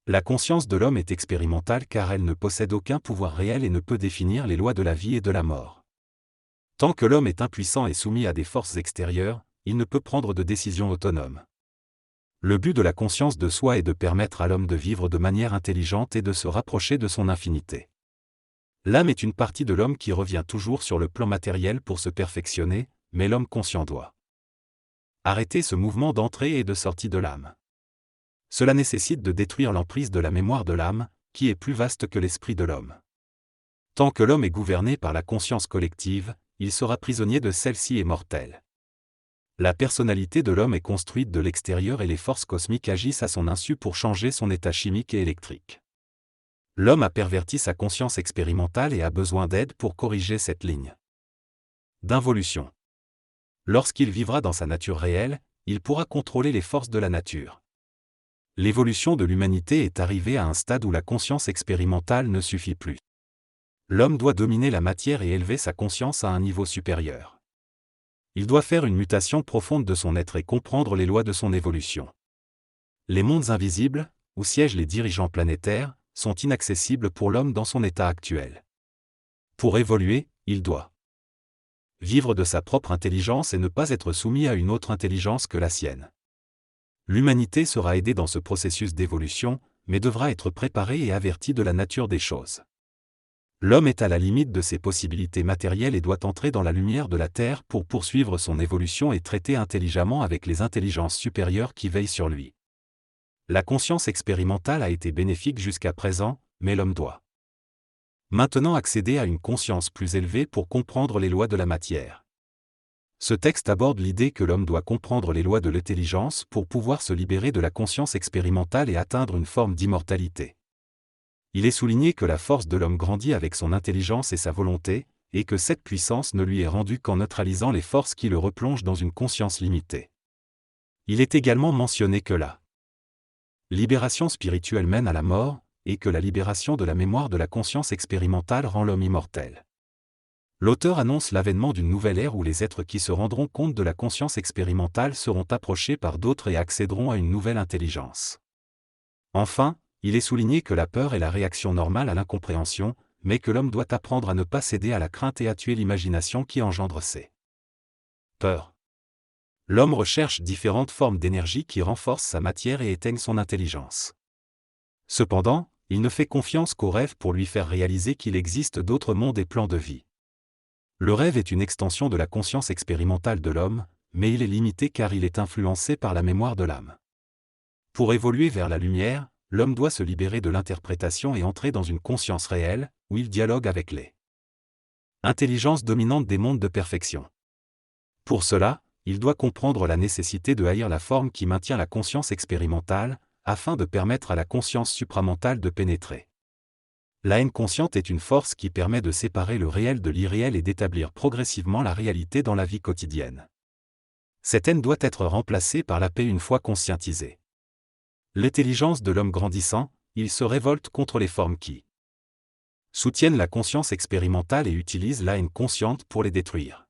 La conscience de l'homme est expérimentale car elle ne possède aucun pouvoir réel et ne peut définir les lois de la vie et de la mort. Tant que l'homme est impuissant et soumis à des forces extérieures, il ne peut prendre de décision autonome. Le but de la conscience de soi est de permettre à l'homme de vivre de manière intelligente et de se rapprocher de son infinité. L'âme est une partie de l'homme qui revient toujours sur le plan matériel pour se perfectionner, mais l'homme conscient doit arrêter ce mouvement d'entrée et de sortie de l'âme. Cela nécessite de détruire l'emprise de la mémoire de l'âme, qui est plus vaste que l'esprit de l'homme. Tant que l'homme est gouverné par la conscience collective, il sera prisonnier de celle-ci et mortel. La personnalité de l'homme est construite de l'extérieur et les forces cosmiques agissent à son insu pour changer son état chimique et électrique. L'homme a perverti sa conscience expérimentale et a besoin d'aide pour corriger cette ligne d'involution. Lorsqu'il vivra dans sa nature réelle, il pourra contrôler les forces de la nature. L'évolution de l'humanité est arrivée à un stade où la conscience expérimentale ne suffit plus. L'homme doit dominer la matière et élever sa conscience à un niveau supérieur. Il doit faire une mutation profonde de son être et comprendre les lois de son évolution. Les mondes invisibles, où siègent les dirigeants planétaires, sont inaccessibles pour l'homme dans son état actuel. Pour évoluer, il doit vivre de sa propre intelligence et ne pas être soumis à une autre intelligence que la sienne. L'humanité sera aidée dans ce processus d'évolution, mais devra être préparée et avertie de la nature des choses. L'homme est à la limite de ses possibilités matérielles et doit entrer dans la lumière de la Terre pour poursuivre son évolution et traiter intelligemment avec les intelligences supérieures qui veillent sur lui. La conscience expérimentale a été bénéfique jusqu'à présent, mais l'homme doit maintenant accéder à une conscience plus élevée pour comprendre les lois de la matière. Ce texte aborde l'idée que l'homme doit comprendre les lois de l'intelligence pour pouvoir se libérer de la conscience expérimentale et atteindre une forme d'immortalité. Il est souligné que la force de l'homme grandit avec son intelligence et sa volonté, et que cette puissance ne lui est rendue qu'en neutralisant les forces qui le replongent dans une conscience limitée. Il est également mentionné que la libération spirituelle mène à la mort, et que la libération de la mémoire de la conscience expérimentale rend l'homme immortel. L'auteur annonce l'avènement d'une nouvelle ère où les êtres qui se rendront compte de la conscience expérimentale seront approchés par d'autres et accéderont à une nouvelle intelligence. Enfin, il est souligné que la peur est la réaction normale à l'incompréhension, mais que l'homme doit apprendre à ne pas céder à la crainte et à tuer l'imagination qui engendre ces peurs. L'homme recherche différentes formes d'énergie qui renforcent sa matière et éteignent son intelligence. Cependant, il ne fait confiance qu'au rêve pour lui faire réaliser qu'il existe d'autres mondes et plans de vie. Le rêve est une extension de la conscience expérimentale de l'homme, mais il est limité car il est influencé par la mémoire de l'âme. Pour évoluer vers la lumière, l'homme doit se libérer de l'interprétation et entrer dans une conscience réelle, où il dialogue avec les intelligences dominantes des mondes de perfection. Pour cela, il doit comprendre la nécessité de haïr la forme qui maintient la conscience expérimentale, afin de permettre à la conscience supramentale de pénétrer. La haine consciente est une force qui permet de séparer le réel de l'irréel et d'établir progressivement la réalité dans la vie quotidienne. Cette haine doit être remplacée par la paix une fois conscientisée. L'intelligence de l'homme grandissant, il se révolte contre les formes qui soutiennent la conscience expérimentale et utilisent la haine consciente pour les détruire.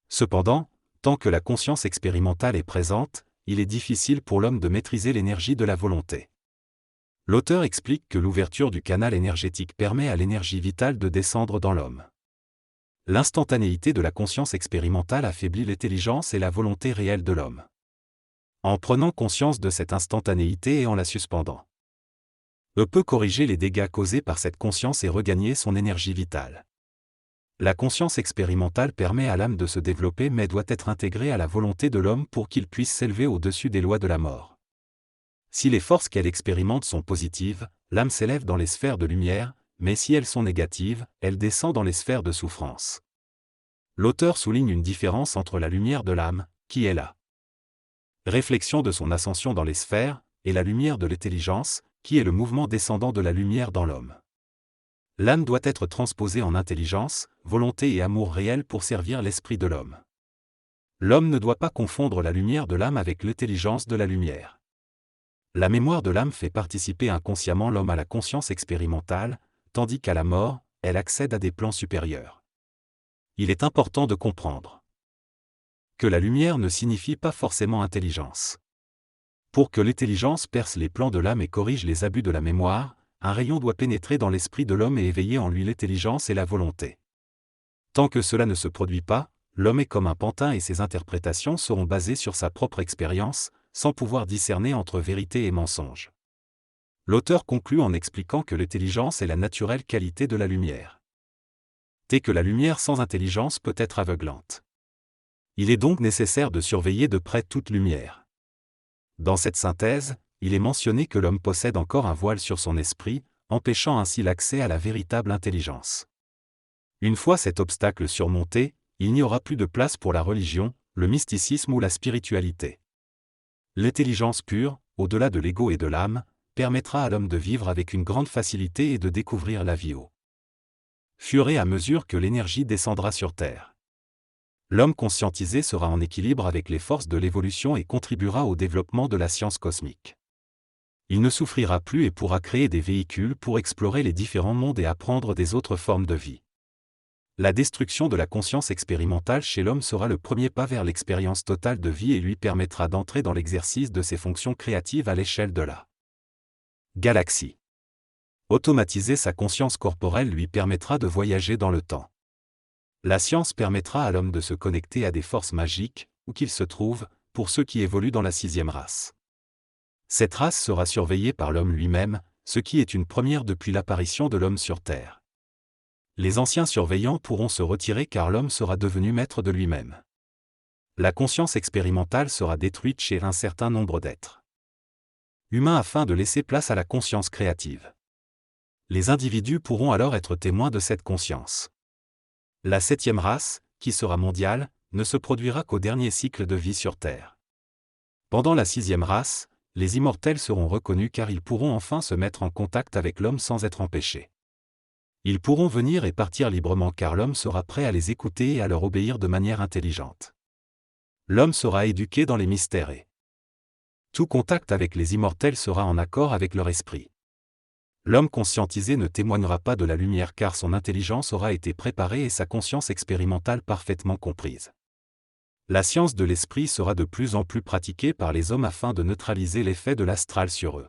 Cependant, tant que la conscience expérimentale est présente, il est difficile pour l'homme de maîtriser l'énergie de la volonté. L'auteur explique que l'ouverture du canal énergétique permet à l'énergie vitale de descendre dans l'homme. L'instantanéité de la conscience expérimentale affaiblit l'intelligence et la volonté réelle de l'homme. En prenant conscience de cette instantanéité et en la suspendant, il peut corriger les dégâts causés par cette conscience et regagner son énergie vitale. La conscience expérimentale permet à l'âme de se développer mais doit être intégrée à la volonté de l'homme pour qu'il puisse s'élever au-dessus des lois de la mort. Si les forces qu'elle expérimente sont positives, l'âme s'élève dans les sphères de lumière, mais si elles sont négatives, elle descend dans les sphères de souffrance. L'auteur souligne une différence entre la lumière de l'âme, qui est la réflexion de son ascension dans les sphères, et la lumière de l'intelligence, qui est le mouvement descendant de la lumière dans l'homme. L'âme doit être transposée en intelligence, volonté et amour réel pour servir l'esprit de l'homme. L'homme ne doit pas confondre la lumière de l'âme avec l'intelligence de la lumière. La mémoire de l'âme fait participer inconsciemment l'homme à la conscience expérimentale, tandis qu'à la mort, elle accède à des plans supérieurs. Il est important de comprendre que la lumière ne signifie pas forcément intelligence. Pour que l'intelligence perce les plans de l'âme et corrige les abus de la mémoire, un rayon doit pénétrer dans l'esprit de l'homme et éveiller en lui l'intelligence et la volonté. Tant que cela ne se produit pas, l'homme est comme un pantin et ses interprétations seront basées sur sa propre expérience, sans pouvoir discerner entre vérité et mensonge. L'auteur conclut en expliquant que l'intelligence est la naturelle qualité de la lumière. Et que la lumière sans intelligence peut être aveuglante. Il est donc nécessaire de surveiller de près toute lumière. Dans cette synthèse, il est mentionné que l'homme possède encore un voile sur son esprit, empêchant ainsi l'accès à la véritable intelligence. Une fois cet obstacle surmonté, il n'y aura plus de place pour la religion, le mysticisme ou la spiritualité. L'intelligence pure, au-delà de l'ego et de l'âme, permettra à l'homme de vivre avec une grande facilité et de découvrir la vie au fur et à mesure que l'énergie descendra sur Terre. L'homme conscientisé sera en équilibre avec les forces de l'évolution et contribuera au développement de la science cosmique. Il ne souffrira plus et pourra créer des véhicules pour explorer les différents mondes et apprendre des autres formes de vie. La destruction de la conscience expérimentale chez l'homme sera le premier pas vers l'expérience totale de vie et lui permettra d'entrer dans l'exercice de ses fonctions créatives à l'échelle de la galaxie. Automatiser sa conscience corporelle lui permettra de voyager dans le temps. La science permettra à l'homme de se connecter à des forces magiques, où qu'il se trouve, pour ceux qui évoluent dans la 6e race. Cette race sera surveillée par l'homme lui-même, ce qui est une première depuis l'apparition de l'homme sur Terre. Les anciens surveillants pourront se retirer car l'homme sera devenu maître de lui-même. La conscience expérimentale sera détruite chez un certain nombre d'êtres humains afin de laisser place à la conscience créative. Les individus pourront alors être témoins de cette conscience. La 7e race, qui sera mondiale, ne se produira qu'au dernier cycle de vie sur Terre. Pendant la 6e race, les immortels seront reconnus car ils pourront enfin se mettre en contact avec l'homme sans être empêchés. Ils pourront venir et partir librement car l'homme sera prêt à les écouter et à leur obéir de manière intelligente. L'homme sera éduqué dans les mystères et tout contact avec les immortels sera en accord avec leur esprit. L'homme conscientisé ne témoignera pas de la lumière car son intelligence aura été préparée et sa conscience expérimentale parfaitement comprise. La science de l'esprit sera de plus en plus pratiquée par les hommes afin de neutraliser l'effet de l'astral sur eux.